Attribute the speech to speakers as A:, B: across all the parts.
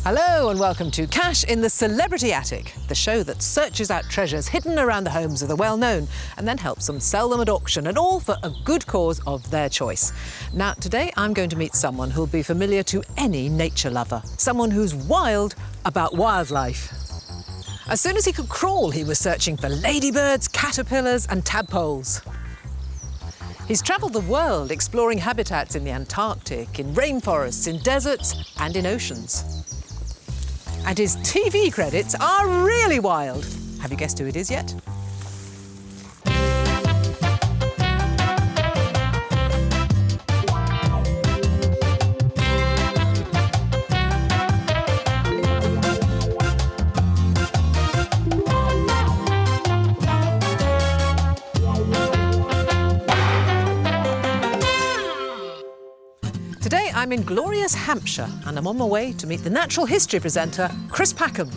A: Hello and welcome to Cash in the Celebrity Attic, the show that searches out treasures hidden around the homes of the well-known and then helps them sell them at auction, and all for a good cause of their choice. Now, today I'm going to meet someone who'll be familiar to any nature lover, someone who's wild about wildlife. As soon as he could crawl, he was searching for ladybirds, caterpillars and tadpoles. He's travelled the world exploring habitats in the Antarctic, in rainforests, in deserts and in oceans. And his TV credits are really wild. Have you guessed who it is yet? Today I'm in glorious Hampshire and I'm on my way to meet the natural history presenter, Chris Packham.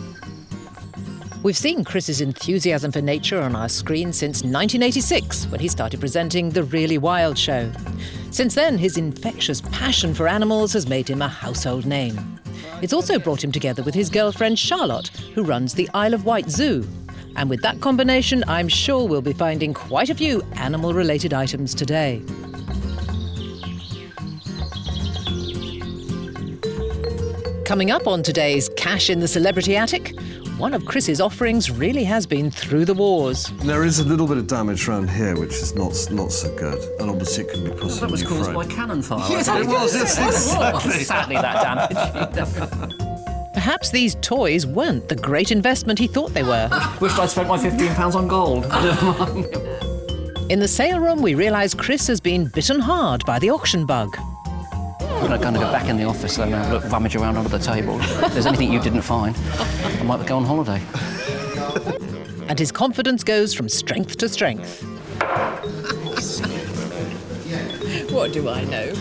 A: We've seen Chris's enthusiasm for nature on our screen since 1986, when he started presenting The Really Wild Show. Since then, his infectious passion for animals has made him a household name. It's also brought him together with his girlfriend Charlotte, who runs the Isle of Wight Zoo. And with that combination, I'm sure we'll be finding quite a few animal-related items today. Coming up on today's Cash in the Celebrity Attic, one of Chris's offerings really has been through the wars.
B: There is a little bit of damage around here, which is not so good, and obviously it can be possibly
C: That was caused by cannon fire.
A: Yes,
B: it was, exactly.
C: Sadly, that damage.
A: Perhaps these toys weren't the great investment he thought they were.
C: Wished I'd spent my £15 on gold.
A: In the sale room, we realise Chris has been bitten hard by the auction bug.
C: I'm not going to go back in the office and have a look, rummage around under the table. If there's anything you didn't find, I might go on holiday.
A: And his confidence goes from strength to strength. What do I know?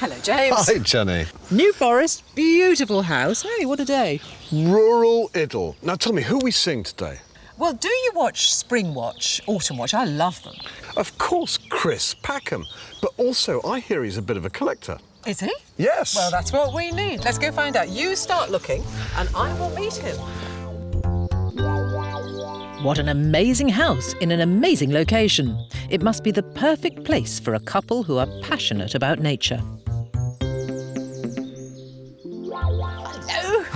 A: Hello, James.
B: Hi, Jenny.
A: New Forest, beautiful house. Hey, what a day.
B: Rural Idyll. Now tell me, who are we seeing today?
A: Well, do you watch Spring Watch, Autumn Watch? I love them.
B: Of course, Chris Packham. But also, I hear he's a bit of a collector.
A: Is he?
B: Yes.
A: Well, that's what we need. Let's go find out. You start looking and I will meet him. What an amazing house in an amazing location. It must be the perfect place for a couple who are passionate about nature.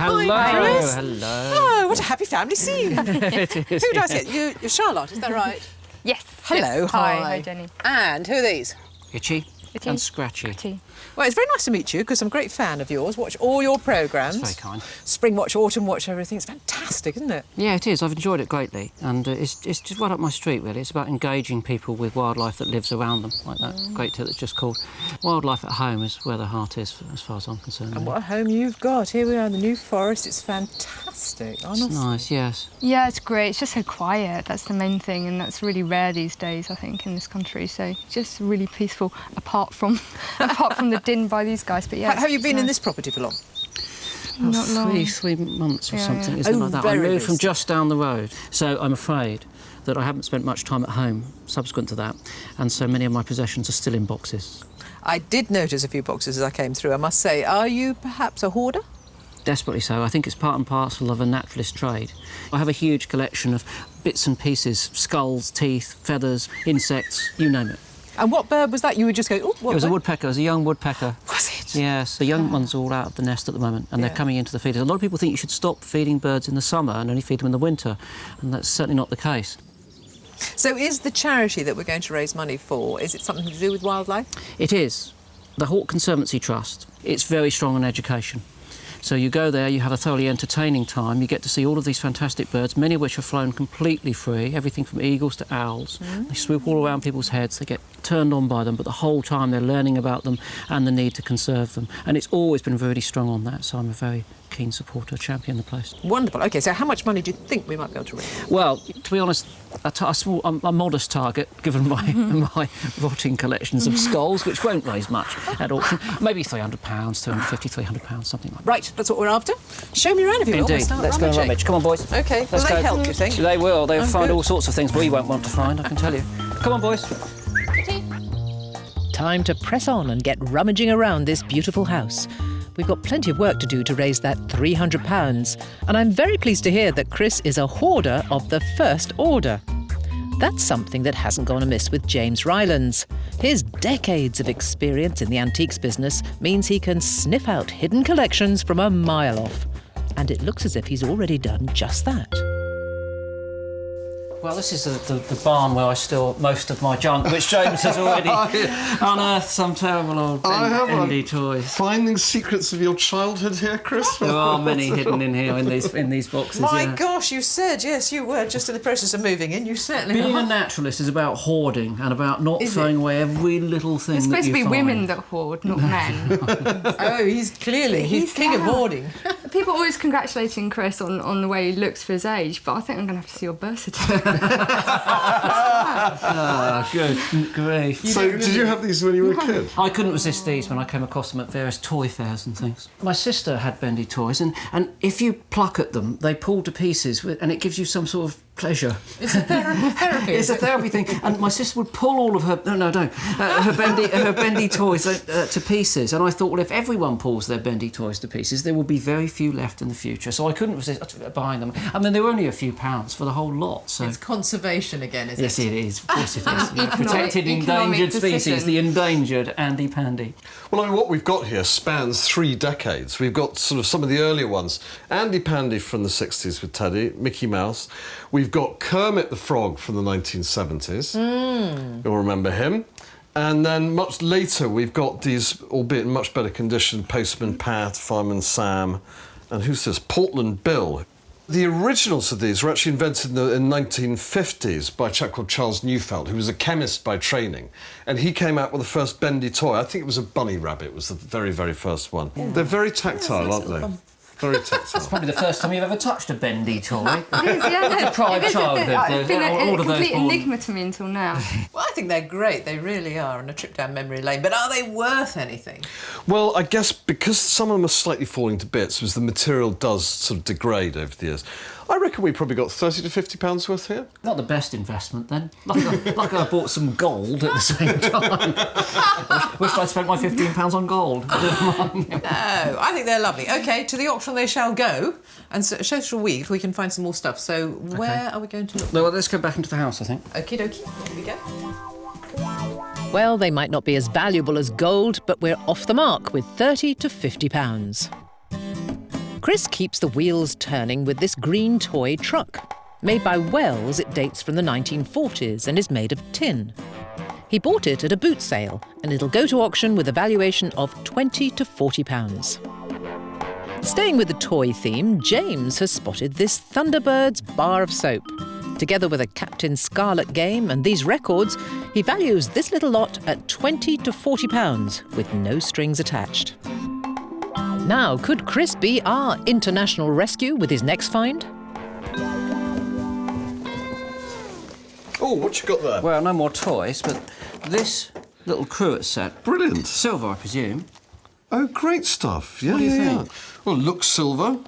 C: Hello.
A: Hi, Chris.
C: Hello.
A: Oh, what a happy family scene.
C: It is.
A: Who do I see? You're Charlotte, is that right?
D: Yes.
A: Hello,
D: Yes. Hi, Jenny.
A: And who are these?
C: Itchy
D: Itchy.
C: and scratchy.
D: Tea.
A: Well, it's very nice to meet you because I'm a great fan of yours. Watch all your programmes.
C: That's very kind.
A: Spring Watch, Autumn Watch, everything. It's fantastic, isn't it?
C: Yeah, it is. I've enjoyed it greatly. And it's just right up my street, really. It's about engaging people with wildlife that lives around them, like that great tip that's just called Wildlife at Home is where the heart is, as far as I'm concerned.
A: And what a home you've got. Here we are in the New Forest. It's fantastic, honestly.
C: It's nice, yes.
D: Yeah, it's great. It's just so quiet. That's the main thing, and that's really rare these days, I think, in this country. So just really peaceful, apart from the din by these guys. But yeah,
A: Have you been in
D: nice.
A: this property for long?
D: Not long.
C: Three months or
D: Yeah,
C: something,
D: yeah.
C: isn't it,
A: Oh,
C: like that? I
A: very
C: moved from
A: recent.
C: just down the road, so I'm afraid that I haven't spent much time at home subsequent to that, and so many of my possessions are still in boxes.
A: I did notice a few boxes as I came through, I must say. Are you perhaps a hoarder?
C: Desperately so. I think it's part and parcel of a naturalist trade. I have a huge collection of bits and pieces, skulls, teeth, feathers, insects, you name it.
A: And what bird was that? You would just go, oh, what
C: It was a
A: bird?
C: woodpecker, it was a young woodpecker.
A: Was it?
C: Yes, the young ones are all out of the nest at the moment and they're coming into the feeders. A lot of people think you should stop feeding birds in the summer and only feed them in the winter, and that's certainly not the case.
A: So is the charity that we're going to raise money for, is it something to do with wildlife?
C: It is. The Hawk Conservancy Trust. It's very strong on education. So you go there, you have a thoroughly entertaining time, you get to see all of these fantastic birds, many of which are flown completely free, everything from eagles to owls. They swoop all around people's heads, they get turned on by them, but the whole time they're learning about them and the need to conserve them. And it's always been really strong on that, so I'm a very keen supporter, champion the place.
A: Wonderful. OK, so how much money do you think we might be able to raise?
C: Well, to be honest, a modest target, given my rotting collections of skulls, which won't raise much at auction. Maybe £300, £250, £300, something like that.
A: Right, that's what we're after. Show me around if you will. We'll
C: Indeed.
A: start
C: Let's go and
A: rummaging.
C: rummage. Come on, boys.
A: OK, will
C: Let's
A: they
C: go.
A: help, you think?
C: They will. They'll
A: Oh,
C: find
A: good.
C: all sorts of things we won't want to find, I can tell you. Come on, boys.
A: Time to press on and get rummaging around this beautiful house. we've got plenty of work to do to raise that £300. And I'm very pleased to hear that Chris is a hoarder of the first order. That's something that hasn't gone amiss with James Rylands. His decades of experience in the antiques business means he can sniff out hidden collections from a mile off. And it looks as if he's already done just that.
C: Well, this is the barn where I store most of my junk, which James has already unearthed some terrible old bendy toys.
B: Finding secrets of your childhood here, Chris?
C: There are many hidden in here in these boxes.
A: My gosh, you said, yes, you were just in the process of moving in. You certainly
C: Being
A: are.
C: a naturalist is about hoarding and about not throwing away every little thing
D: It's
C: that
D: supposed
C: you
D: to be
C: find.
D: women that hoard, not men.
A: Oh, he's king of hoarding.
D: People always congratulating Chris on the way he looks for his age, but I think I'm going to have to see your birth certificate.
C: Good grief.
B: So, did you have these when you were a kid?
C: I couldn't resist these when I came across them at various toy fairs and things. My sister had bendy toys, and if you pluck at them, they pull to pieces, and it gives you some sort of pleasure.
A: It's a therapy.
C: It's a therapy thing. And my sister would pull all of her her bendy toys to pieces. And I thought, well, if everyone pulls their bendy toys to pieces, there will be very few left in the future. So I couldn't resist buying them. I mean, they were only a few pounds for the whole lot. So
A: It's conservation again, isn't it?
C: yes, it is. Of course it is.
D: Economic
C: Protected endangered species,
D: decision.
C: the endangered Andy Pandy.
B: Well, I mean, what we've got here spans 3 decades. We've got sort of some of the earlier ones. Andy Pandy from the 60s with Teddy, Mickey Mouse. We've got Kermit the Frog from the 1970s. You'll remember him. And then much later, we've got these, albeit in much better condition, Postman Pat, Fireman Sam, and who's this? Portland Bill. The originals of these were actually invented in the 1950s by a chap called Charles Neufeld, who was a chemist by training. And he came out with the first bendy toy. I think it was a bunny rabbit, was the very, very first one. They're very tactile, aren't they? Very tactile.
C: Probably the first time you've ever touched a bendy toy.
D: It is, yeah, no,
C: Deprived
D: it is
C: childhood,
D: it's been
C: all
D: a
C: of those
D: complete
C: born-
D: enigma to me until now.
A: Well, I think they're great. They really are, and a trip down memory lane. But are they worth anything?
B: Well, I guess because some of them are slightly falling to bits, because the material does sort of degrade over the years. I reckon we probably got £30 to £50 worth here.
C: Not the best investment then. Like I bought some gold at the same time. Wish I'd spent my £15 on gold.
A: No, I think they're lovely. OK, to the auction they shall go. And so shall we, if we can find some more stuff. So where are we going to look?
C: No, well, let's go back into the house, I think.
A: Okie dokie, here we go. Well, they might not be as valuable as gold, but we're off the mark with £30 to £50. Chris keeps the wheels turning with this green toy truck. Made by Wells, it dates from the 1940s and is made of tin. He bought it at a boot sale, and it'll go to auction with a valuation of £20 to £40. Staying with the toy theme, James has spotted this Thunderbirds bar of soap. Together with a Captain Scarlet game and these records, he values this little lot at £20 to £40 with no strings attached. Now, could Chris be our international rescue with his next find?
B: Oh, what you got there?
C: Well, no more toys, but this little cruet set.
B: Brilliant.
C: Silver, I presume.
B: Oh, great stuff. Yeah,
C: What do you
B: yeah,
C: think?
B: yeah. Well, it looks silver.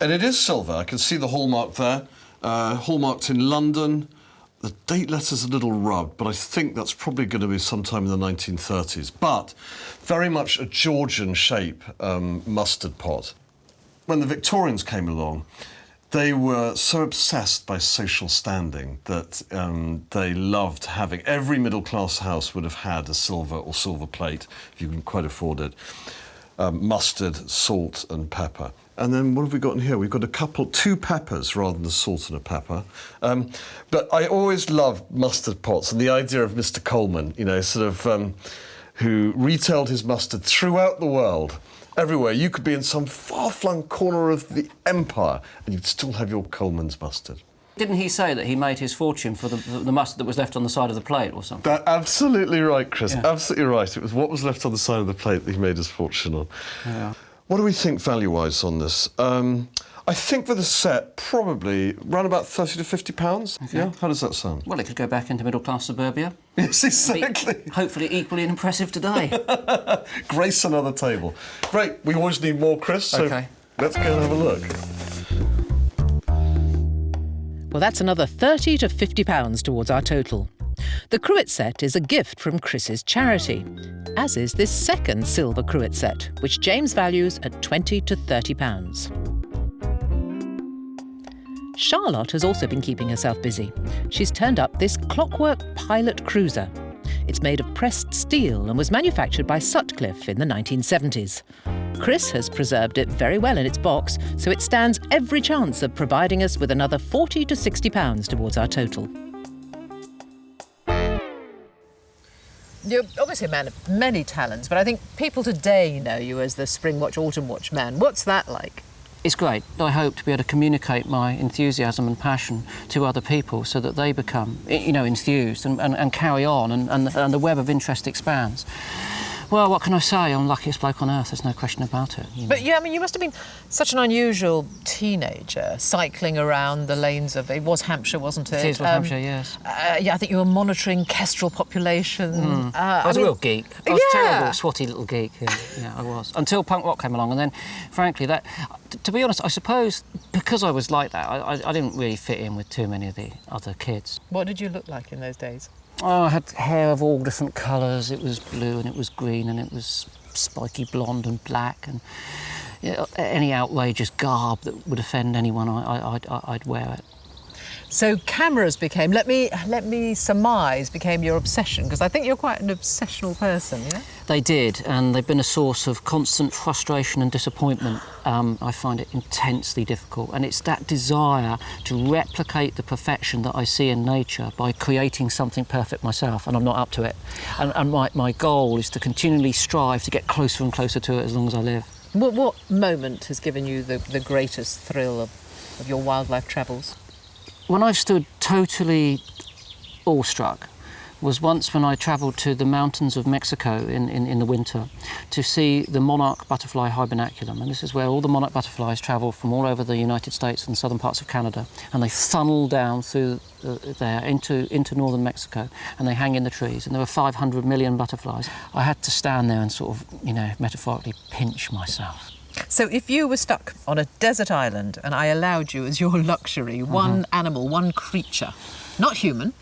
B: And it is silver. I can see the hallmark there. Hallmarked in London. The date letter's a little rubbed, but I think that's probably going to be sometime in the 1930s. But very much a Georgian shape mustard pot. When the Victorians came along, they were so obsessed by social standing that they loved having... Every middle-class house would have had a silver or silver plate, if you can quite afford it. Mustard, salt and pepper. And then what have we got in here? We've got 2 peppers rather than a salt and a pepper. But I always loved mustard pots and the idea of Mr. Coleman, you know, sort of who retailed his mustard throughout the world. Everywhere. You could be in some far-flung corner of the empire and you'd still have your Coleman's mustard.
C: Didn't he say that he made his fortune for the mustard that was left on the side of the plate or something?
B: That's absolutely right, Chris.
C: Yeah.
B: Absolutely right. It was what was left on the side of the plate that he made his fortune on.
C: Yeah.
B: What do we think value-wise on this? I think for the set, probably around about £30 to £50.
C: Okay.
B: Yeah? How does that sound?
C: Well, it could go back into middle-class suburbia.
B: Yes, exactly.
C: Be hopefully equally impressive today.
B: Grace another table. Great. We always need more, Chris, so
C: OK.
B: let's go and have a look.
A: Well, that's another £30 to £50 towards our total. The cruet set is a gift from Chris's charity, as is this second silver cruet set, which James values at £20 to £30. Charlotte has also been keeping herself busy. She's turned up this clockwork pilot cruiser. It's made of pressed steel and was manufactured by Sutcliffe in the 1970s. Chris has preserved it very well in its box, so it stands every chance of providing us with another £40 to £60 towards our total. You're obviously a man of many talents, but I think people today know you as the Spring Watch, Autumn Watch man. What's that like?
C: It's great. I hope to be able to communicate my enthusiasm and passion to other people so that they become, enthused and carry on and the web of interest expands. Well, what can I say? I'm the luckiest bloke on earth, there's no question about it.
A: But yeah, I mean, you must have been such an unusual teenager, cycling around the lanes of, it was Hampshire, wasn't it?
C: It was Hampshire, yes.
A: Yeah, I think you were monitoring kestrel population.
C: I was a real geek. I was a
A: Yeah.
C: terrible, swotty little geek. Yeah, I was. Until punk rock came along, and then, frankly, to be honest, I suppose because I was like that, I didn't really fit in with too many of the other kids.
A: What did you look like in those days?
C: Oh, I had hair of all different colours. It was blue and it was green and it was spiky blonde and black, and any outrageous garb that would offend anyone, I'd wear it.
A: So cameras became, let me surmise, became your obsession, because I think you're quite an obsessional person, yeah?
C: They did, and they've been a source of constant frustration and disappointment. I find it intensely difficult, and it's that desire to replicate the perfection that I see in nature by creating something perfect myself, and I'm not up to it. And my goal is to continually strive to get closer and closer to it as long as I live.
A: What moment has given you the greatest thrill of your wildlife travels?
C: When I've stood totally awestruck was once when I travelled to the mountains of Mexico in the winter to see the monarch butterfly hibernaculum. And this is where all the monarch butterflies travel from all over the United States and southern parts of Canada, and they funnel down through there into northern Mexico, and they hang in the trees. And there are 500 million butterflies. I had to stand there and sort of, metaphorically pinch myself.
A: So if you were stuck on a desert island and I allowed you as your luxury one animal, one creature, not human,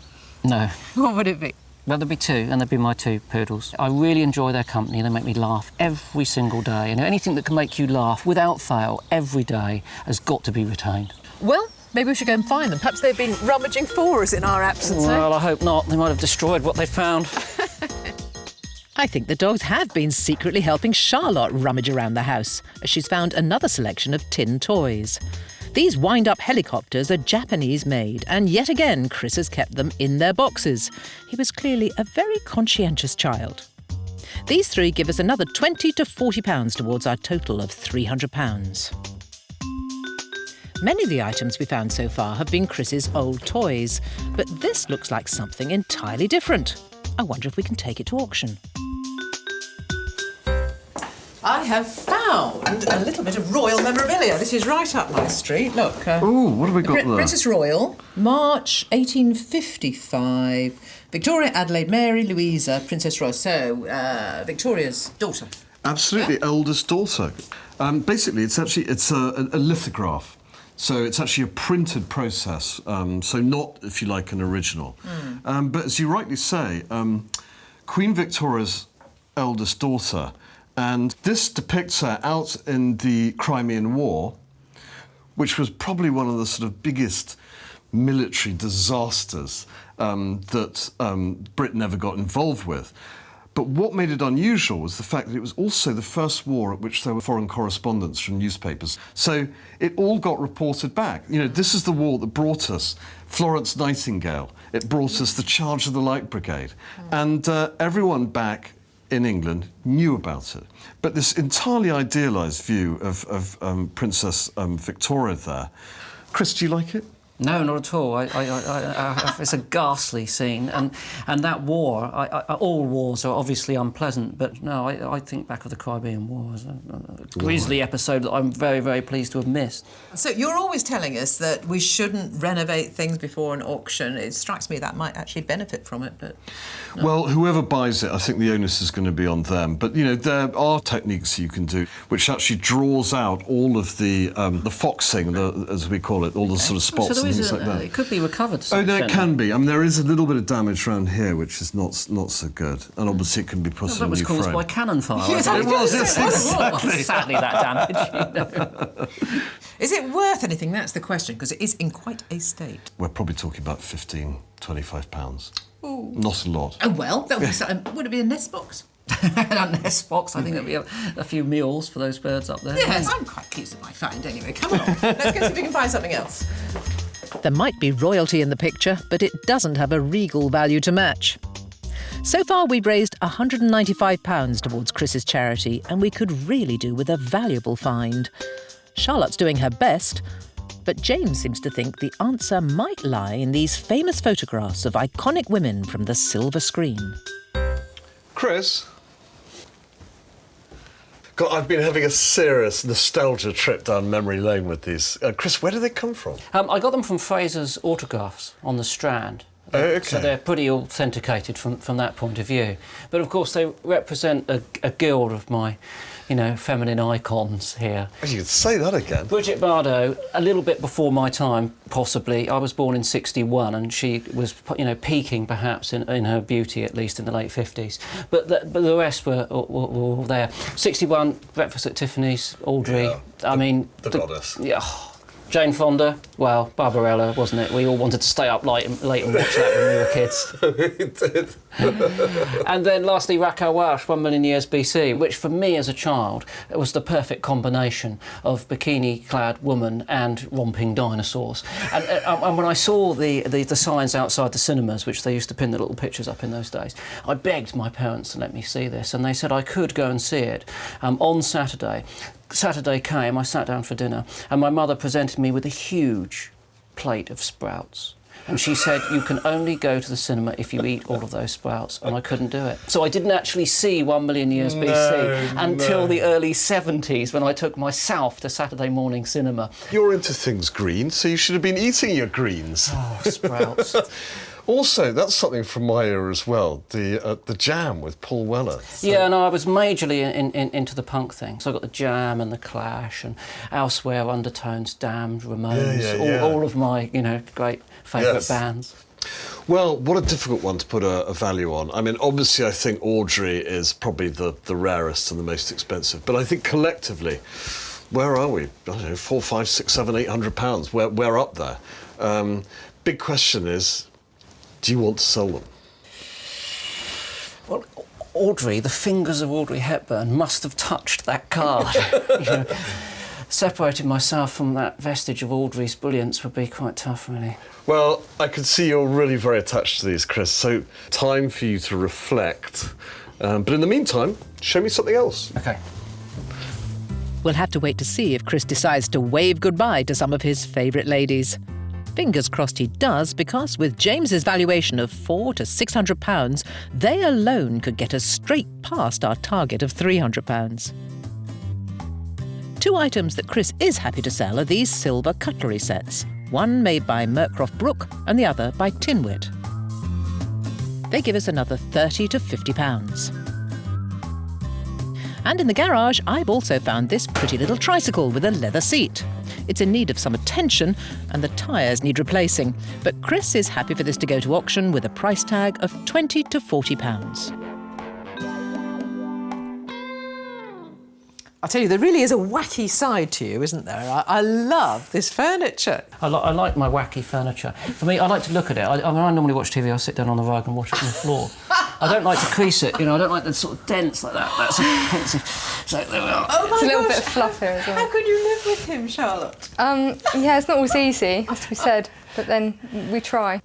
C: No.
A: what would it be?
C: Well, there'd be two, and they'd be my two poodles. I really enjoy their company. They make me laugh every single day. And anything that can make you laugh without fail every day has got to be retained.
A: Well, maybe we should go and find them. Perhaps they've been rummaging for us in our absence,
C: Well, I hope not. They might have destroyed what they found.
A: I think the dogs have been secretly helping Charlotte rummage around the house, as she's found another selection of tin toys. These wind-up helicopters are Japanese-made, and yet again Chris has kept them in their boxes. He was clearly a very conscientious child. These three give us another £20 to £40 towards our total of £300. Many of the items we found so far have been Chris's old toys, but this looks like something entirely different. I wonder if we can take it to auction. I have found a little bit of royal memorabilia. This is right up my street. Look.
B: Ooh, what have we got there?
A: Princess Royal, March 1855. Victoria, Adelaide, Mary, Louisa, Princess Royal. So, Victoria's daughter.
B: Absolutely, eldest daughter. Basically, it's a lithograph. So it's actually a printed process, so not, if you like, an original. But as you rightly say, Queen Victoria's eldest daughter, and this depicts her out in the Crimean War, which was probably one of the sort of biggest military disasters that Britain ever got involved with. But what made it unusual was the fact that it was also the first war at which there were foreign correspondents from newspapers. So it all got reported back. This is the war that brought us Florence Nightingale. It brought us the charge of the Light Brigade. And everyone back in England knew about it. But this entirely idealised view of Princess Victoria there. Chris, do you like it?
C: No, not at all. It's a ghastly scene, and that war. All wars are obviously unpleasant, but no, I think back of the Crimean War as a grisly episode that I'm very, very pleased to have missed.
A: So you're always telling us that we shouldn't renovate things before an auction. It strikes me that might actually benefit from it, but... No.
B: Well, whoever buys it, I think the onus is going to be on them. But, there are techniques you can do which actually draws out all of the foxing, as we call it, all the sort of spots and things like that.
C: It could be recovered to some
B: Oh, no, it
C: extent.
B: can be. I mean, there is a little bit of damage around here, which is not so good. And obviously it can be put in a
C: That was
B: new
C: caused
B: frame.
C: by cannon fire.
A: Yes,
C: I
A: it
C: think.
A: was, yes,
B: exactly.
C: Sadly, that damage.
A: Is it worth anything? That's the question, because it is in quite a state.
B: We're probably talking about £15, £25. Not a lot.
A: Oh, well, that would, be, would it be a nest box?
C: A nest box. I think there'll be a few meals for those birds up there.
A: Yes, I'm quite pleased with my find anyway. Come along, let's go see if we can find something else. There might be royalty in the picture, but it doesn't have a regal value to match. So far, we've raised £195 towards Chris's charity, and we could really do with a valuable find. Charlotte's doing her best, but James seems to think the answer might lie in these famous photographs of iconic women from the silver screen.
B: Chris? God, I've been having a serious nostalgia trip down memory lane with these. Chris, where do they come from?
C: I got them from Fraser's autographs on the Strand.
B: Oh, okay.
C: So they're pretty authenticated from that point of view. But of course they represent a guild of my, feminine icons here.
B: Oh, you could say that again.
C: Bridget Bardot, a little bit before my time, possibly. I was born in '61, and she was, peaking perhaps in her beauty, at least in the late '50s. But the rest were all there. '61, Breakfast at Tiffany's, Audrey.
B: Yeah, the goddess.
C: Yeah. Jane Fonda, well, Barbarella, wasn't it? We all wanted to stay up late and watch that when we were kids.
B: We did.
C: And then lastly, Raquel Welch, 1 million years BC, which for me as a child, it was the perfect combination of bikini-clad woman and romping dinosaurs. And when I saw the signs outside the cinemas, which they used to pin the little pictures up in those days, I begged my parents to let me see this, and they said I could go and see it on Saturday. Saturday came, I sat down for dinner, and my mother presented me with a huge plate of sprouts. And she said, you can only go to the cinema if you eat all of those sprouts, and I couldn't do it. So I didn't actually see 1 million years BC until the early 70s, when I took myself to Saturday morning cinema.
B: You're into things green, so you should have been eating your greens.
C: Oh, sprouts.
B: Also, that's something from my era as well, the Jam with Paul Weller. So.
C: Yeah, no, I was majorly into the punk thing. So I got the Jam and the Clash and Elsewhere, Undertones, Damned, Ramones, all of my, great favourite bands.
B: Well, what a difficult one to put a value on. I mean, obviously, I think Audrey is probably the rarest and the most expensive, but I think collectively, where are we? I don't know, 4, 5, 6, 7, £800. We're up there. Big question is, do you want to sell them?
C: Well, Audrey, the fingers of Audrey Hepburn must have touched that card. Separating myself from that vestige of Audrey's brilliance would be quite tough, really.
B: Well, I can see you're really very attached to these, Chris, so time for you to reflect. But in the meantime, show me something else.
C: OK.
A: We'll have to wait to see if Chris decides to wave goodbye to some of his favourite ladies. Fingers crossed he does, because with James's valuation of £400 to £600, they alone could get us straight past our target of £300. Two items that Chris is happy to sell are these silver cutlery sets, one made by Mercroft Brook and the other by Tinwit. They give us another £30 to £50. And in the garage, I've also found this pretty little tricycle with a leather seat. It's in need of some attention, and the tyres need replacing. But Chris is happy for this to go to auction with a price tag of £20 to £40. I'll tell you, there really is a wacky side to you, isn't there? I love this furniture.
C: I like my wacky furniture. For me, I like to look at it. When I normally watch TV, I sit down on the rug and watch it on the floor. I don't like to crease it, I don't like the sort of dents like that. That's offensive. So there we are.
A: Oh my
D: It's a little
A: gosh.
D: bit fluffier as well.
A: How could you live with him, Charlotte?
D: Yeah, it's not always easy, has to be said, but then we try.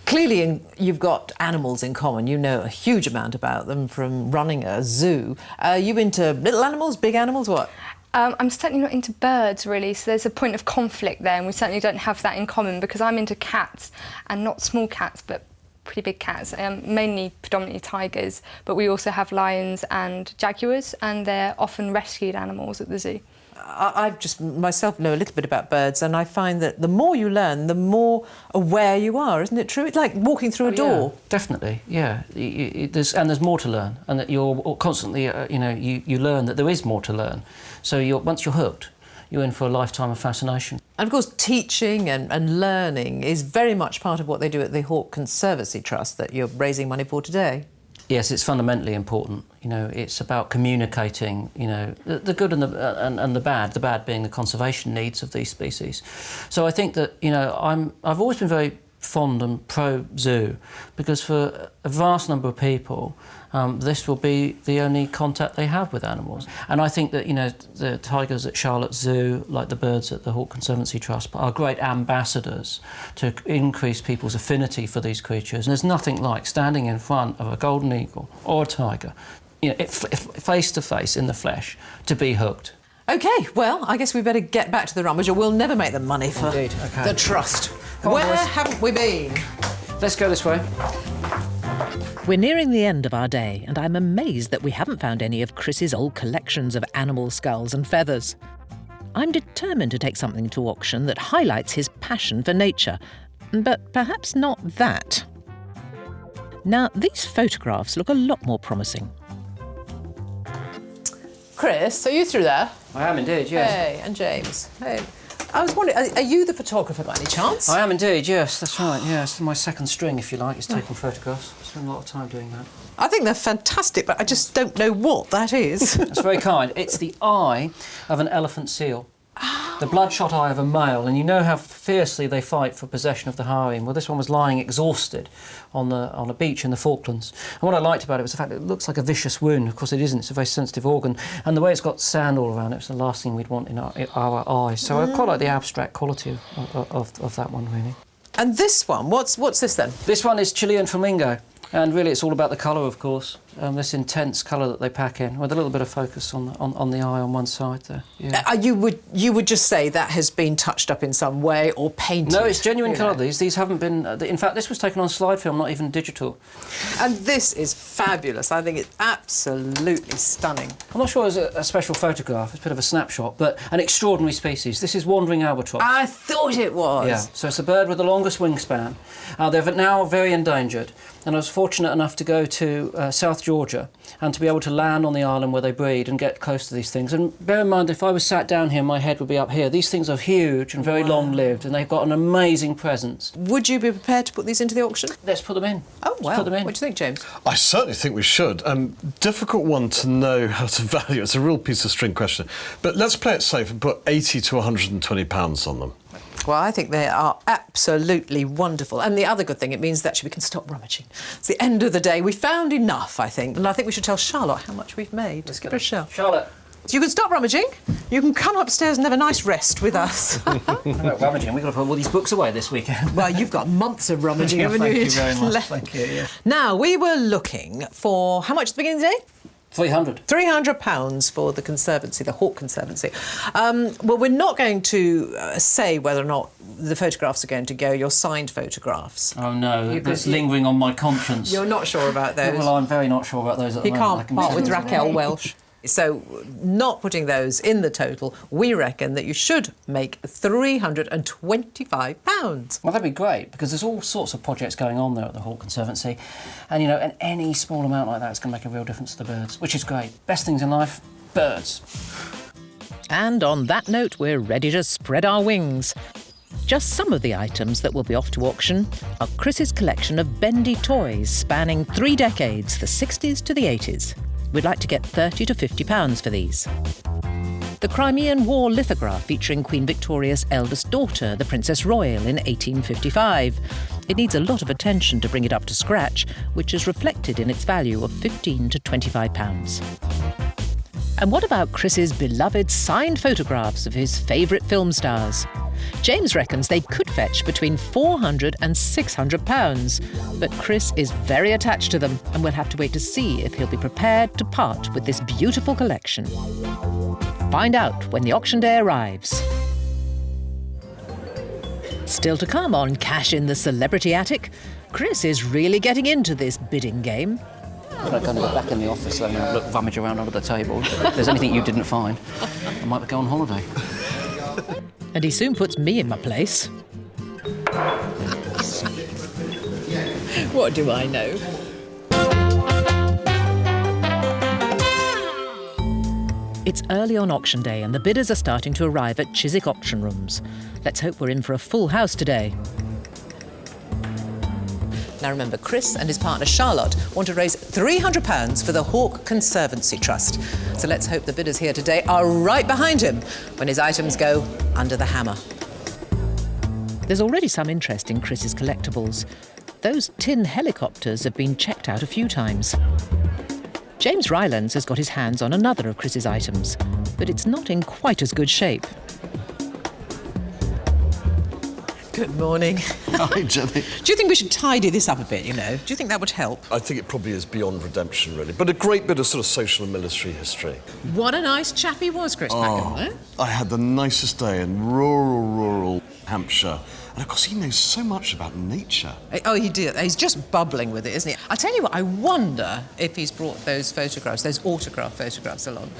A: Clearly, you've got animals in common. You know a huge amount about them from running a zoo. Are you into little animals, big animals, what?
D: I'm certainly not into birds, really, so there's a point of conflict there, and we certainly don't have that in common, because I'm into cats, and not small cats, but pretty big cats, predominantly tigers, but we also have lions and jaguars, and they're often rescued animals at the zoo.
A: I just myself know a little bit about birds, and I find that the more you learn, the more aware you are. Isn't it true? It's like walking through a door.
C: Yeah, definitely, yeah. There's more to learn, and that you're constantly, you learn that there is more to learn. So once you're hooked, you're in for a lifetime of fascination.
A: And of course, teaching and learning is very much part of what they do at the Hawk Conservancy Trust that you're raising money for today.
C: Yes, it's fundamentally important. You know, it's about communicating, you know, the good and the bad being the conservation needs of these species. So I think that, you know, I've always been very fond and pro-zoo, because for a vast number of people, this will be the only contact they have with animals. And I think that, you know, the tigers at Charlotte Zoo, like the birds at the Hawk Conservancy Trust, are great ambassadors to increase people's affinity for these creatures. And there's nothing like standing in front of a golden eagle or a tiger, you know, face to face in the flesh, to be hooked.
A: OK, well, I guess we better get back to the rummage or we'll never make the money for the trust. Where haven't we been?
C: Let's go this way.
A: We're nearing the end of our day, and I'm amazed that we haven't found any of Chris's old collections of animal skulls and feathers. I'm determined to take something to auction that highlights his passion for nature, but perhaps not that. Now, these photographs look a lot more promising. Chris, are you through there?
C: I am indeed, yes.
A: Hey, and James. Hey. I was wondering, are you the photographer by any chance?
C: I am indeed, yes, that's right. Yeah, it's my second string, if you like, is taking photographs. I spend a lot of time doing that.
A: I think they're fantastic, but I just don't know what that is.
C: That's very kind. It's the eye of an elephant seal. The bloodshot eye of a male, and you know how fiercely they fight for possession of the harem. Well, this one was lying exhausted on a beach in the Falklands. And what I liked about it was the fact that it looks like a vicious wound. Of course, it isn't. It's a very sensitive organ. And the way it's got sand all around it, it's the last thing we'd want in our eyes. So I quite like the abstract quality of that one, really.
A: And this one, what's this then?
C: This one is Chilean flamingo. And really, it's all about the colour, of course. This intense colour that they pack in, with a little bit of focus on the eye on one side there. Yeah.
A: You would just say that has been touched up in some way or painted?
C: No, it's genuine colour. These haven't been. In fact, this was taken on slide film, not even digital.
A: And this is fabulous. I think it's absolutely stunning.
C: I'm not sure it's a special photograph. It's a bit of a snapshot, but an extraordinary species. This is wandering albatross.
A: I thought it was.
C: Yeah. So it's a bird with the longest wingspan. They're now very endangered. And I was fortunate enough to go to South Georgia and to be able to land on the island where they breed and get close to these things. And bear in mind, if I was sat down here, my head would be up here. These things are huge and very long-lived, and they've got an amazing presence. Would you be prepared to put these into the auction? Let's put them in.
A: Oh, well.
C: Put them in.
A: What do you think, James?
B: I certainly think we should. Difficult one to know how to value. It's a real piece of string question. But let's play it safe and put £80 to £120 on them.
A: Well, I think they are absolutely wonderful. And the other good thing, it means that we can stop rummaging. It's the end of the day. We found enough, I think. And I think we should tell Charlotte how much we've made.
C: Let's
A: give her a show.
C: Charlotte.
A: So you can stop rummaging. You can come upstairs and have a nice rest with us.
C: About rummaging, we've got to put all these books away this weekend.
A: Well, you've got months of rummaging, haven't you?
C: Thank you very much. Thank you, yeah.
A: Now, we were looking for, how much at the beginning of the day?
C: £300
A: for the Conservancy, the Hawk Conservancy. Well, we're not going to say whether or not the photographs are going to go, your signed photographs.
C: Oh, no, that's lingering on my conscience.
A: You're not sure about those?
C: Well, I'm very not sure about those at the moment.
A: You can't part with Raquel Welsh. So, not putting those in the total, we reckon that you should make £325.
C: Well, that'd be great, because there's all sorts of projects going on there at the Hawk Conservancy. And, you know, and any small amount like that is going to make a real difference to the birds, which is great. Best things in life, birds.
A: And on that note, we're ready to spread our wings. Just some of the items that will be off to auction are Chris's collection of bendy toys spanning 3 decades, the 60s to the 80s. We'd like to get £30 to £50 for these. The Crimean War lithograph featuring Queen Victoria's eldest daughter, the Princess Royal, in 1855. It needs a lot of attention to bring it up to scratch, which is reflected in its value of £15 to £25. And what about Chris's beloved signed photographs of his favourite film stars? James reckons they could fetch between £400 and £600, but Chris is very attached to them, and we'll have to wait to see if he'll be prepared to part with this beautiful collection. Find out when the auction day arrives. Still to come on Cash in the Celebrity Attic, Chris is really getting into this bidding game.
C: I'm going to go back in the office and look, rummage around under the table. If there's anything you didn't find, I might go on holiday.
A: And he soon puts me in my place. What do I know? It's early on auction day and the bidders are starting to arrive at Chiswick auction rooms. Let's hope we're in for a full house today. Now remember, Chris and his partner Charlotte want to raise £300 for the Hawk Conservancy Trust. So let's hope the bidders here today are right behind him when his items go under the hammer. There's already some interest in Chris's collectibles. Those tin helicopters have been checked out a few times. James Rylands has got his hands on another of Chris's items, but it's not in quite as good shape. Good morning.
B: Hi, Jenny.
A: Do you think we should tidy this up a bit, you know? Do you think that would help?
B: I think it probably is beyond redemption, really, but a great bit of sort of social and military history.
A: What a nice chap he was, Chris Packham, eh?
B: I had the nicest day in rural Hampshire. And of course, he knows so much about nature.
A: Oh, he did. He's just bubbling with it, isn't he? I tell you what, I wonder if he's brought those photographs, those autograph photographs along.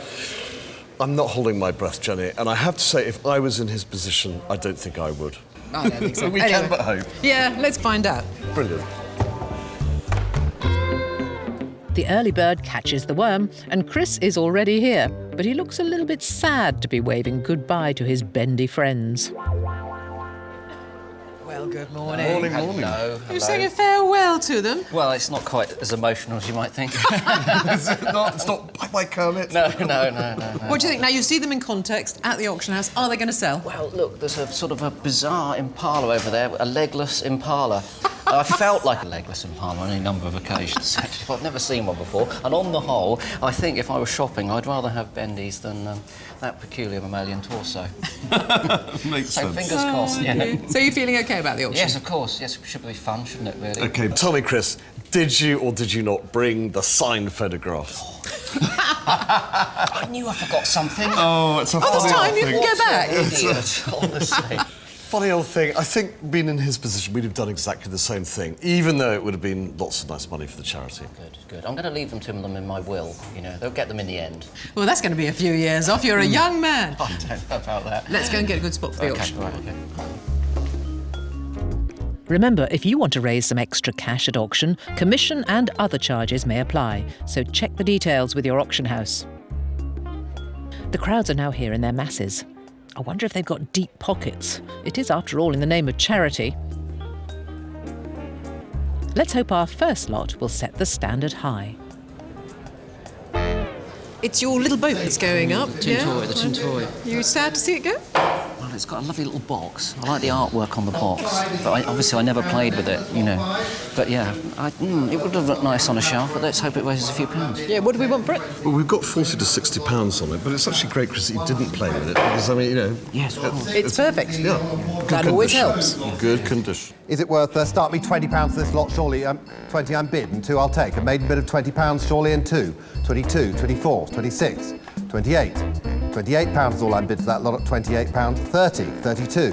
B: I'm not holding my breath, Jenny, and I have to say, if I was in his position, I don't think I would.
A: I don't think so.
B: We can but hope.
A: Yeah, let's find out.
B: Brilliant.
A: The early bird catches the worm, and Chris is already here. But he looks a little bit sad to be waving goodbye to his bendy friends. Well, good morning.
B: Morning.
C: Hello.
A: You're saying a farewell to them?
C: Well, it's not quite as emotional as you might think.
B: It's not bye bye, Kermit.
C: No.
A: What do you think? Now, you see them in context at the auction house. Are they going to sell?
C: Well, look, there's a sort of a bizarre impala over there, a legless impala. I felt like a legless impala on any number of occasions, actually. I've never seen one before. And on the whole, I think if I was shopping, I'd rather have bendies than that peculiar mammalian torso.
B: Makes
C: So
B: sense.
C: fingers crossed, yeah.
A: So you're feeling OK about the auction?
C: Yes, of course. Yes, it should be fun, shouldn't it, really?
B: OK, tell me, Chris, did you or did you not bring the signed photographs?
C: I knew I forgot something.
B: Oh, it's a funny
A: this time
B: old
A: you
B: thing.
A: can go back.
C: Idiot, honestly.
B: Funny old thing. I think, being in his position, we'd have done exactly the same thing, even though it would have been lots of nice money for the charity.
C: Good. I'm going to leave them to them in my will, you know. They'll get them in the end.
A: Well, that's going to be a few years off. You're a young man.
C: I don't know about that.
A: Let's go and get a good spot for the auction.
C: Right, okay.
A: Remember, if you want to raise some extra cash at auction, commission and other charges may apply, so check the details with your auction house. The crowds are now here in their masses. I wonder if they've got deep pockets. It is, after all, in the name of charity. Let's hope our first lot will set the standard high. It's your little boat that's going up,
C: The tin toy.
A: You sad to see it go?
C: Well, it's got a lovely little box. I like the artwork on the box, but obviously I never played with it, you know. But yeah, it would have looked nice on a shelf, but let's hope it weighs a few pounds.
A: Yeah, what do we want for it?
B: Well, we've got £40 to £60 on it, but it's actually great, Chris, that you didn't play with it, because, I mean, you know...
C: Yes, of course.
A: It's perfect.
B: Yeah.
A: That always helps.
B: Good condition.
E: Is it worth, start me £20 for this lot, surely? 20 I'm bid, and 2 I'll take. A maiden bid of £20, surely, and 2. 22, 24, 26, 28. £28 is all I'm bid for that lot at £28. 30, 32,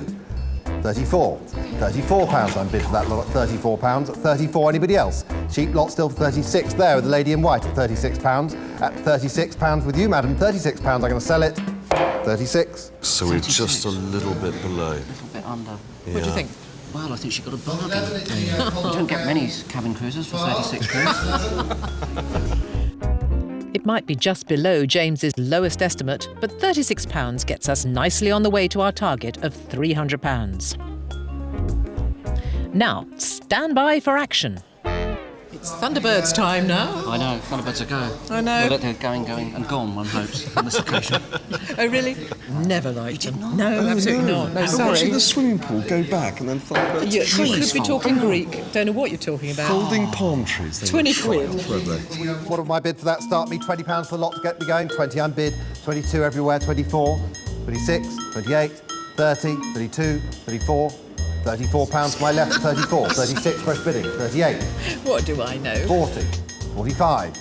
E: 34. £34 I'm bid for that lot at £34. At 34, anybody else? Cheap lot still for 36 there with the lady in white at £36. At £36 with you, madam. £36 I'm going to sell it. 36.
B: So we're just a little bit below.
C: A little bit under.
A: What do you think?
C: Well, I think she got a bargain. You don't get many cabin cruisers for 36
A: It might be just below James's lowest estimate, but £36 gets us nicely on the way to our target of £300. Now, stand by for action. It's Thunderbirds time now.
C: I know, Thunderbirds are go.
A: I know.
C: Well, they're going, and gone, one hopes, on this occasion.
A: Oh, really? Never liked them.
C: not?
A: No, absolutely not. No,
B: We're
A: sorry.
B: watching the swimming pool go back and then Thunderbirds.
A: You
C: trees
A: could be
C: fall.
A: talking Greek. Don't know what you're talking about.
B: Folding palm trees. They
A: 20
B: were
A: quid.
B: trials, weren't they?
E: What of my bid for that? Start me £20 for the lot to get me going. 20 I'm bid. 22 everywhere. 24, 26, 28, 30, 32, 34. £34 to my left, 34, 36 fresh bidding, 38,
A: What do I know?
E: 40, 45,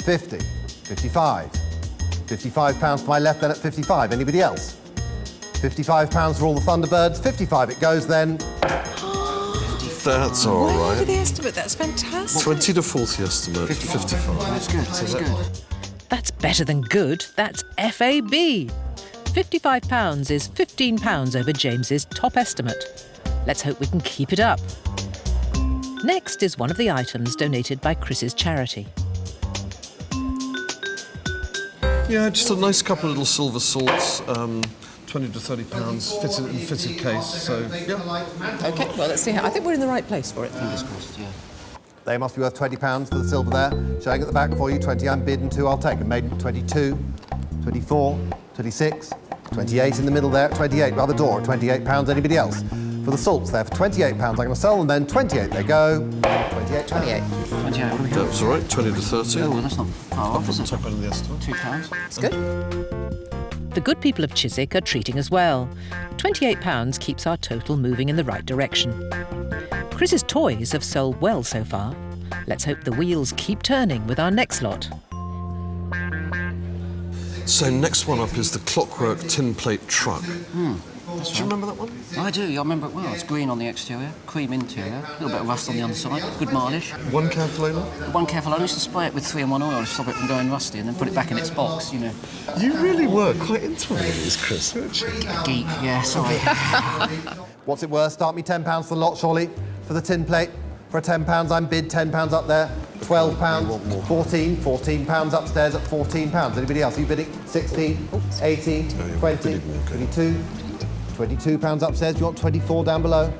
E: 50, 55, £55 to my left, then at 55. Anybody else? £55 for all the Thunderbirds. 55 it goes then.
B: That's all
A: Way over
B: right.
A: the estimate. That's fantastic.
B: 20 to 40 estimate, 55.
C: That's good, that's good.
A: That's better than good. That's FAB. £55 is £15 over James's top estimate. Let's hope we can keep it up. Next is one of the items donated by Chris's charity.
B: Yeah, just a nice couple of little silver salts, 20 to 30 pounds, fitted case, so, yeah.
A: OK, well, let's see how... I think we're in the right place for it.
C: Fingers crossed, yeah.
E: They must be worth £20 for the silver there. Showing at the back for you, 20 unbid and 2 I'll take. And maiden 22, 24, 26, 28 in the middle there at 28 by the door at £28. Anybody else? For the salts there for £28. I'm going to sell them then. 28 they go. 28.
A: 28.
C: 28, what do we have?
B: That was all right, 20 to 30.
C: Oh, well, that's not far off, is it?
B: Top end of the estimate.
C: £2.
A: It's good. The good people of Chiswick are treating us well. £28 keeps our total moving in the right direction. Chris's toys have sold well so far. Let's hope the wheels keep turning with our next lot.
B: So next one up is the Clockwork tin plate truck. Do you remember that one?
C: I do, I remember it well. It's green on the exterior, cream interior, a little bit of rust on the underside, good mileage.
B: One careful owner?
C: One careful owner used to spray it with 3-in-1 oil to stop it from going rusty and then put it back in its box, you know.
B: You really were quite into one of these, Chris, weren't you?
C: Geek, yeah, sorry.
E: What's it worth? Start me £10 for the lot, surely, for the tin plate. For £10 I'm bid, £10 up there, £12, 14, £14 upstairs at £14. Anybody else? Are you bidding? 16, 18, 20, 22, £22 upstairs. Do you want 24 down below?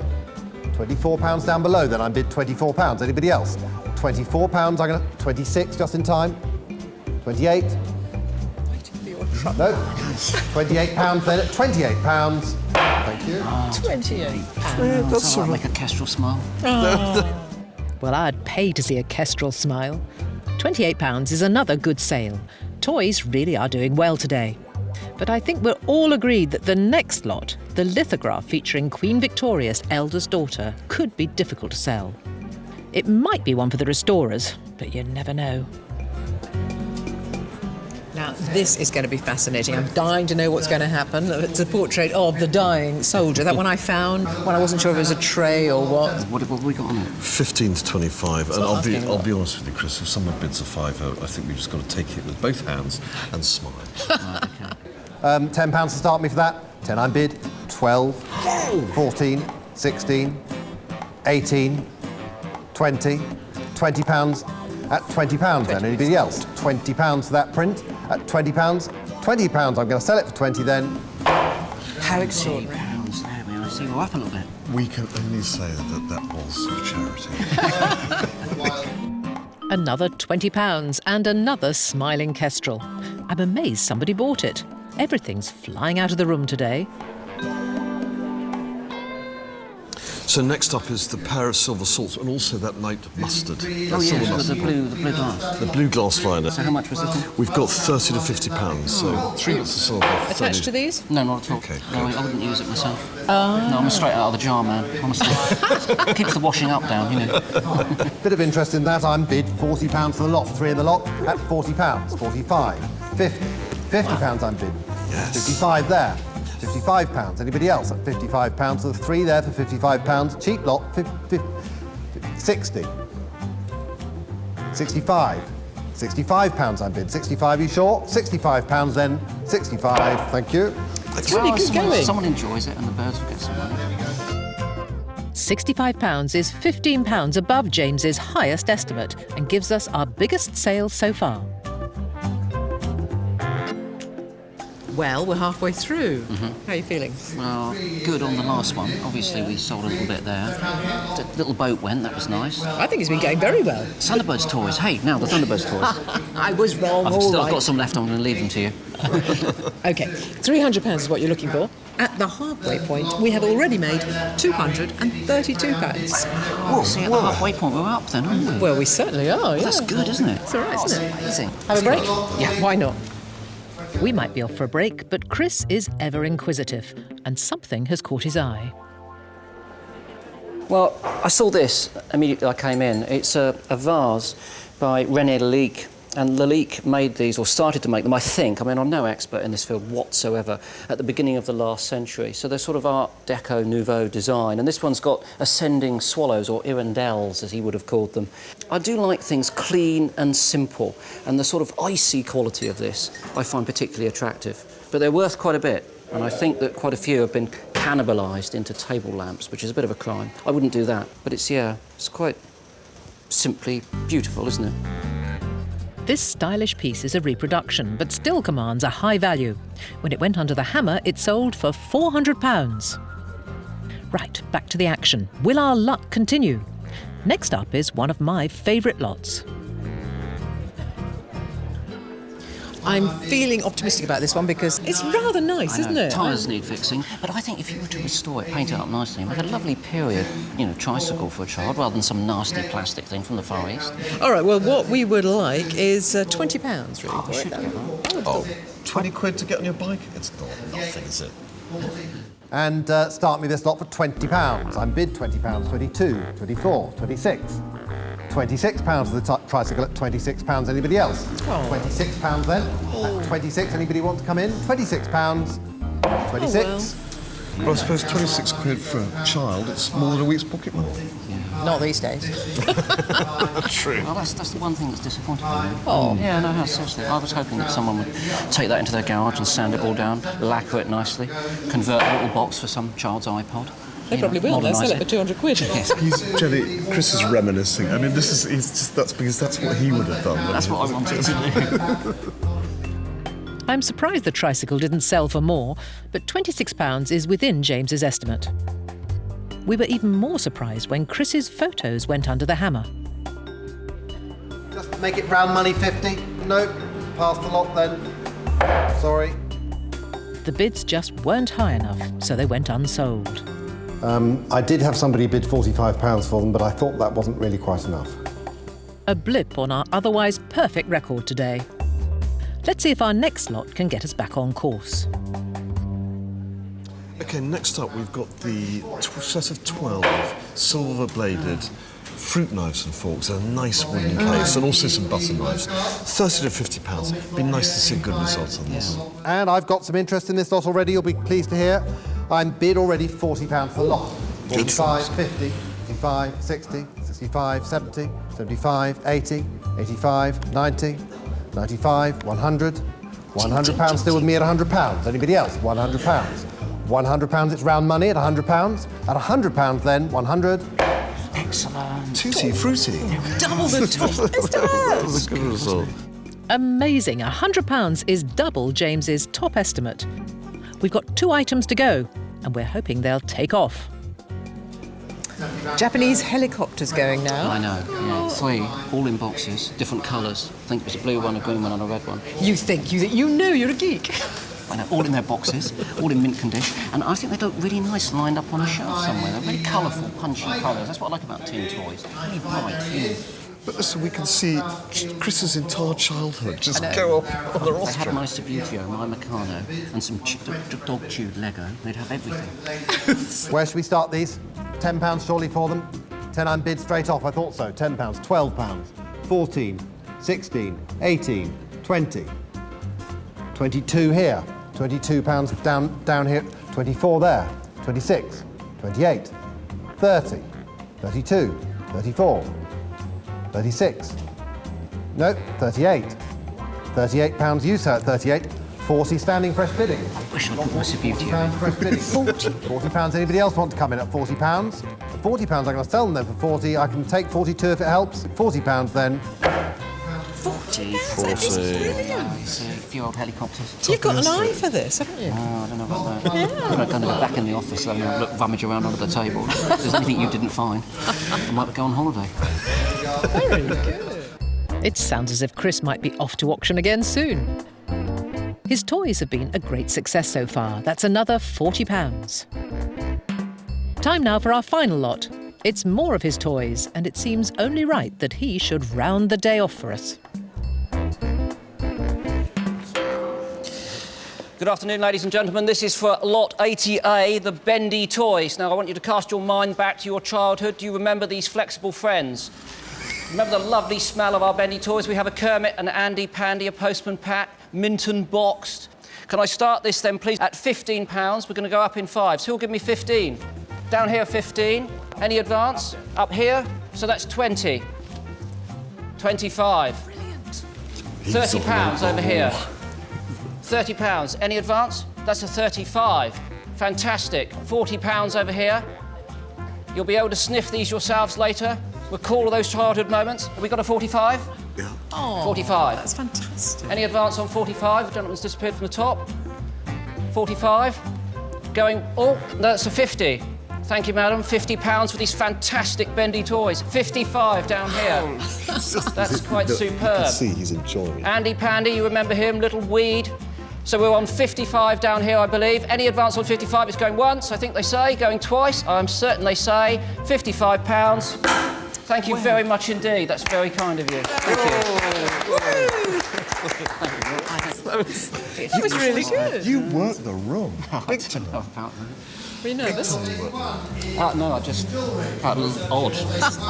E: £24 down below, then I'm bid £24. Anybody else? £24, I'm going to... 26 just in time. 28. No. £28 then at £28. Thank you.
A: £28.
C: That's all right. Make a kestrel smile.
A: Well, I'd pay to see a kestrel smile. £28 is another good sale. Toys really are doing well today. But I think we're all agreed that the next lot, the lithograph featuring Queen Victoria's eldest daughter, could be difficult to sell. It might be one for the restorers, but you never know. Now, this is going to be fascinating. I'm dying to know what's going to happen. It's a portrait of the dying soldier. That one I found when I wasn't sure if it was a tray or what.
C: What have we got on it?
B: 15 to 25, and I'll be honest with you, Chris, if someone bids a £5, I think we've just got to take it with both hands and smile.
C: Right, okay.
E: £10 to start me for that. 10 I'm bid. 12, 14, 16, 18, 20, £20 at £20 then. Anybody else? £20 for that print at £20. £20, I'm going to sell it for 20 then.
A: How extraordinary.
C: £20 there, we see we're up a little bit.
B: We can only say that was for charity.
A: Another £20 and another smiling kestrel. I'm amazed somebody bought it. Everything's flying out of the room today.
B: So next up is the pair of silver salts and also that night mustard.
C: Oh, yes, the blue glass.
B: The blue glass liner.
C: So how much was this?
B: We've got 30 to £50, so 3 bits of silver. for
A: Attached
B: 30.
A: to these?
C: No, not at all.
B: Okay.
C: No, I wouldn't use it myself. No, I'm straight out of the jar, man, honestly. Keeps the washing up down, you know.
E: Bit of interest in that. I'm bid £40 for the lot. 3 in the lot at £40. 45, 50. £50 I'm bid.
B: Yes.
E: 55 there. £55. Anybody else at £55? So the 3 there for £55. Cheap lot, 60. 65. £65 I'm bid. 65, you sure? £65 then. 65, thank you.
A: Really good going.
C: Someone enjoys it and the birds will get some money.
A: £65 is £15 above James's highest estimate and gives us our biggest sale so far. Well, we're halfway through. How are you feeling?
C: Well, good on the last one. Obviously, we sold a little bit there. The little boat went, that was nice.
A: I think it's been going very well.
C: Thunderbirds toys. Hey, now the Thunderbirds toys.
A: I was wrong,
C: I've got some left, I'm going to leave them to you.
A: OK, £300 is what you're looking for. At the halfway point, we have already made £232.
C: Oh, see, at the halfway point, we're up then, aren't we?
A: Well, we certainly are, yeah.
C: That's good, isn't it?
A: It's all right, isn't it?
C: Amazing.
A: Have a break?
C: Yeah.
A: Why not? We might be off for a break, but Chris is ever inquisitive, and something has caught his eye.
C: Well, I saw this immediately I came in. It's a vase by René Lalique. And Lalique made these, or started to make them, I think. I mean, I'm no expert in this field whatsoever, at the beginning of the last century. So they're sort of Art Deco Nouveau design. And this one's got ascending swallows, or hirondelles, as he would have called them. I do like things clean and simple. And the sort of icy quality of this I find particularly attractive. But they're worth quite a bit. And I think that quite a few have been cannibalised into table lamps, which is a bit of a crime. I wouldn't do that. But it's, yeah, it's quite simply beautiful, isn't it?
A: This stylish piece is a reproduction, but still commands a high value. When it went under the hammer, it sold for £400. Right, back to the action. Will our luck continue? Next up is one of my favourite lots. I'm feeling optimistic about this one because it's rather nice, isn't it?
C: Tyres need fixing, but I think if you were to restore it, paint it up nicely, and make a lovely period, tricycle for a child, rather than some nasty plastic thing from the Far East.
A: All right, well, what we would like is £20, really.
C: We should get that.
B: Oh, 20 quid to get on your bike? It's not nothing, is it?
E: And start me this lot for £20. I'm bid £20, 22, 24, 26. £26 for the tricycle at £26. Anybody else?
A: Oh.
E: £26 then. At 26, anybody want to come in? £26. 26.
B: Well, I suppose 26 quid for a child, it's more than a week's pocket money.
A: Not these days.
B: True.
C: Well, that's the one thing that's disappointing me.
A: Oh.
C: Yeah, no, seriously. I was hoping that someone would take that into their garage and sand it all down, lacquer it nicely, convert a little box for some child's iPod.
A: They probably will. They'll sell it for 200 quid.
B: Jenny, Chris is reminiscing. I mean, that's because that's what he would have done.
C: That's what I wanted to do.
A: I'm surprised the tricycle didn't sell for more, but £26 is within James's estimate. We were even more surprised when Chris's photos went under the hammer.
E: Just make it round money, 50. Nope. Pass the lot then. Sorry.
A: The bids just weren't high enough, so they went unsold.
E: I did have somebody bid £45 for them, but I thought that wasn't really quite enough.
A: A blip on our otherwise perfect record today. Let's see if our next lot can get us back on course.
B: OK, next up we've got the set of 12 silver-bladed fruit knives and forks in a nice wooden case, and also some butter knives. £30 to £50. Be nice to see good results on this.
E: And I've got some interest in this lot already, you'll be pleased to hear. I'm bid already £40 for the lot. 45, 50, 55, 60, 65, 70, 75, 80, 85, 90, 95, 100. £100 still with me at £100. Anybody else? £100. £100, it's round money at £100. At £100 then, 100.
C: Excellent.
B: Tutti frutti.
A: Double the
B: That's a good result.
A: Amazing. £100 is double James's top estimate. We've got 2 items to go, and we're hoping they'll take off. Japanese helicopters going now.
C: I know, yeah. 3, all in boxes, different colours. I think there's a blue one, a green one and a red one.
A: You know you're a geek.
C: I know, all in their boxes, all in mint condition, and I think they look really nice lined up on a shelf somewhere. They're really colourful, punchy colours. That's what I like about tin toys. Really bright, huge.
B: But listen, we can see Chris's entire childhood just go up on the
C: They
B: rostrum.
C: had my Subbuteo, my Mikado, and some dog-chewed Lego. They'd have everything.
E: Where should we start these? £10 surely for them? 10 I'm bid straight off, I thought so. £10, £12, 14, 16, 18, 20. 22 here, £22 down here, 24 there, 26, 28, 30, 32, 34, 36. No, 38. £38 you, sir, at 38. 40 standing fresh bidding.
C: Wish I could my Subbuteo.
E: £40 fresh bidding. £40. Anybody else want to come in at £40? At £40, I'm going to sell them then for 40. I can take 42 if it helps. £40 then.
A: 40.
C: It's a few old helicopters.
A: You've got an eye for this, haven't you?
C: Oh, I don't know about that. I'm going to go back in the office and look, rummage around under the table. If there's anything you didn't find, I might go on holiday.
A: Very good. It sounds as if Chris might be off to auction again soon. His toys have been a great success so far. That's another £40. Time now for our final lot. It's more of his toys, and it seems only right that he should round the day off for us.
C: Good afternoon, ladies and gentlemen. This is for Lot 80A, the bendy toys. Now, I want you to cast your mind back to your childhood. Do you remember these flexible friends? Remember the lovely smell of our bendy toys? We have a Kermit, an Andy Pandy, a Postman Pat, Minton boxed. Can I start this then, please? At £15, we're going to go up in fives. Who will give me 15? Down here, 15. Any advance? Up here? So that's 20. 25.
A: Brilliant.
C: £30 over here. £30. Any advance? That's a 35. Fantastic. £40 over here. You'll be able to sniff these yourselves later. Recall those childhood moments. Have we got a 45?
B: Yeah.
A: Oh,
C: 45.
A: That's fantastic.
C: Any advance on 45? The gentleman's disappeared from the top. 45. Going, oh, that's a 50. Thank you, madam. £50 for these fantastic bendy toys. 55 down here. That's quite superb.
F: I can see he's enjoying it.
C: Andy Pandy, you remember him, little weed. So we're on 55 down here, I believe. Any advance on 55? It's going once, I think they say. Going twice, I'm certain they say. £55. Thank you very much indeed. That's very kind of you. Thank you.
A: That was really good.
F: You worked the room. Big time.
A: Were you nervous?
C: No, I just felt a little odd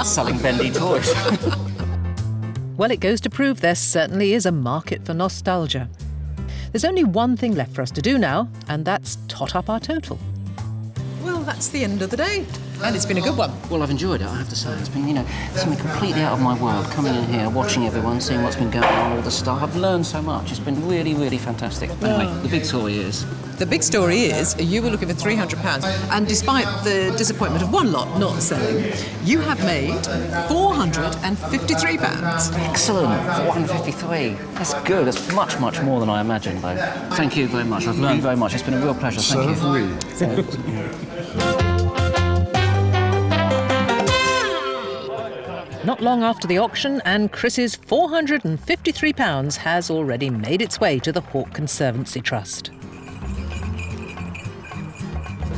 C: selling bendy toys.
A: Well, it goes to prove there certainly is a market for nostalgia. There's only one thing left for us to do now, and that's tot up our total. Well, that's the end of the day, and it's been a good one.
C: Well, I've enjoyed it, I have to say. It's been, something completely out of my world, coming in here, watching everyone, seeing what's been going on, all the stuff. I've learned so much. It's been really, really fantastic. Anyway, the big story is...
A: The big story is you were looking for £300, and despite the disappointment of one lot not selling, you have made £453.
C: Excellent, 453. That's good. That's much, much more than I imagined, though. Thank you very much. I've learned very much. It's been a real pleasure. Thank you.
A: Not long after the auction, and Chris's £453 has already made its way to the Hawk Conservancy Trust.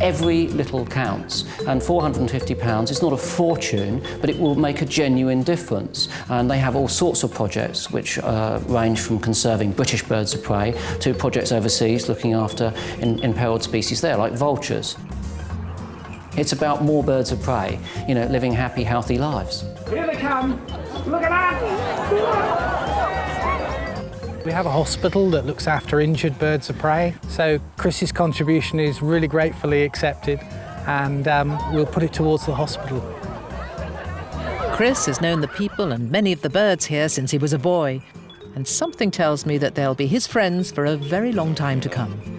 C: Every little counts, and £450 is not a fortune, but it will make a genuine difference. And they have all sorts of projects which range from conserving British birds of prey to projects overseas looking after imperiled species there, like vultures. It's about more birds of prey, living happy, healthy lives.
G: Here they come! Look at that! We have a hospital that looks after injured birds of prey, so Chris's contribution is really gratefully accepted, and we'll put it towards the hospital.
A: Chris has known the people and many of the birds here since he was a boy, and something tells me that they'll be his friends for a very long time to come.